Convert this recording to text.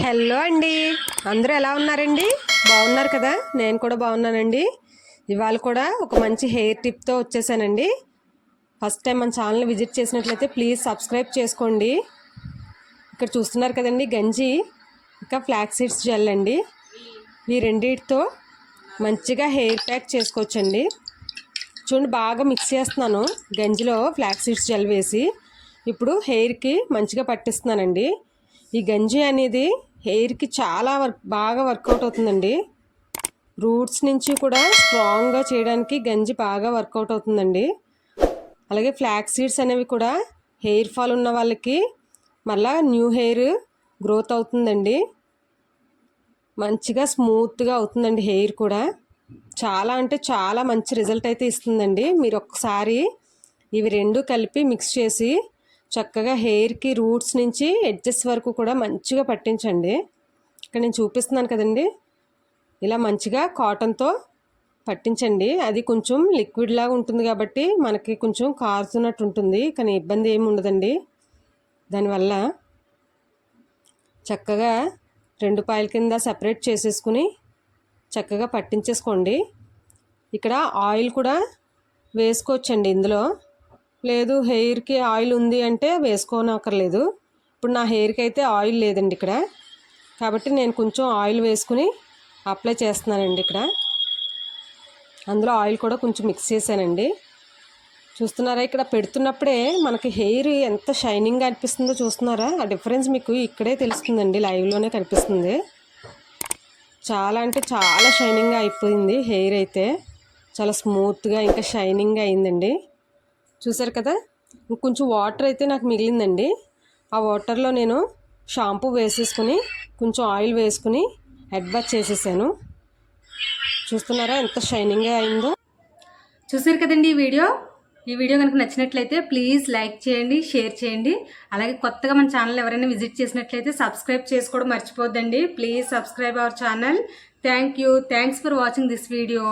Hello అండి, అందరూ ఎలా ఉన్నారండి? బాగున్నారు కదా? నేను కూడా బాగున్నానండి. ఇవాళ కూడా ఒక మంచి హెయిర్ టిప్తో వచ్చేసానండి. ఫస్ట్ టైం మన ఛానల్ని విజిట్ చేసినట్లయితే ప్లీజ్ సబ్స్క్రైబ్ చేసుకోండి. ఇక్కడ చూస్తున్నారు కదండి, గంజి ఇంకా ఫ్లాక్స్ సీడ్స్ జెల్ అండి. ఈ రెండింటితో మంచిగా హెయిర్ ప్యాక్ చేసుకోవచ్చండి. చూడండి, బాగా మిక్స్ చేస్తున్నాను గంజిలో ఫ్లాక్స్ సీడ్స్ జెల్ వేసి. ఇప్పుడు హెయిర్కి మంచిగా పట్టిస్తున్నానండి. ఈ గంజి అనేది హెయిర్కి చాలా బాగా వర్కౌట్ అవుతుందండి. రూట్స్ నుంచి కూడా స్ట్రాంగ్గా చేయడానికి గంజి బాగా వర్కౌట్ అవుతుందండి. అలాగే ఫ్లాక్స్ సీడ్స్ అనేవి కూడా హెయిర్ ఫాల్ ఉన్న వాళ్ళకి మళ్ళీ న్యూ హెయిర్ గ్రోత్ అవుతుందండి. మంచిగా స్మూత్గా అవుతుందండి హెయిర్ కూడా. చాలా అంటే చాలా మంచి రిజల్ట్ అయితే ఇస్తుందండి. మీరు ఒక్కసారి ఇవి రెండు కలిపి మిక్స్ చేసి చక్కగా హెయిర్కి రూట్స్ నుంచి ఎడ్జెస్ వరకు కూడా మంచిగా పట్టించండి. ఇక్కడ నేను చూపిస్తున్నాను కదండి, ఇలా మంచిగా కాటన్తో పట్టించండి. అది కొంచెం లిక్విడ్ లాగా ఉంటుంది కాబట్టి మనకి కొంచెం కారుతున్నట్టు ఉంటుంది, కానీ ఇబ్బంది ఏమి ఉండదండి. దానివల్ల చక్కగా రెండు పాయల కింద సపరేట్ చేసేసుకుని చక్కగా పట్టించేసుకోండి. ఇక్కడ ఆయిల్ కూడా వేసుకోవచ్చండి ఇందులో. లేదు హెయిర్కి ఆయిల్ ఉంది అంటే వేసుకోనక్కర్లేదు. ఇప్పుడు నా హెయిర్కి అయితే ఆయిల్ లేదండి ఇక్కడ, కాబట్టి నేను కొంచెం ఆయిల్ వేసుకుని అప్లై చేస్తున్నానండి. ఇక్కడ అందులో ఆయిల్ కూడా కొంచెం మిక్స్ చేశానండి. చూస్తున్నారా, ఇక్కడ పెడుతున్నప్పుడే మనకి హెయిర్ ఎంత షైనింగ్గా అనిపిస్తుందో చూస్తున్నారా? ఆ డిఫరెన్స్ మీకు ఇక్కడే తెలుస్తుందండి, లైవ్లోనే కనిపిస్తుంది. చాలా అంటే చాలా షైనింగ్గా అయిపోయింది హెయిర్ అయితే. చాలా స్మూత్గా ఇంకా షైనింగ్గా అయిందండి. చూసారు కదా, ఇంకొంచెం వాటర్ అయితే నాకు మిగిలిందండి. ఆ వాటర్లో నేను షాంపూ వేసేసుకుని కొంచెం ఆయిల్ వేసుకుని హెడ్ బాత్ చేసేసాను. చూస్తున్నారా ఎంత షైనింగ్గా అయిందో? చూసారు కదండి ఈ వీడియో కనుక నచ్చినట్లయితే ప్లీజ్ లైక్ చేయండి, షేర్ చేయండి. అలాగే కొత్తగా మన ఛానల్ ఎవరైనా విజిట్ చేసినట్లయితే సబ్స్క్రైబ్ చేసుకోవడం మర్చిపోద్దండి. Please subscribe our channel. Thanks for watching this video.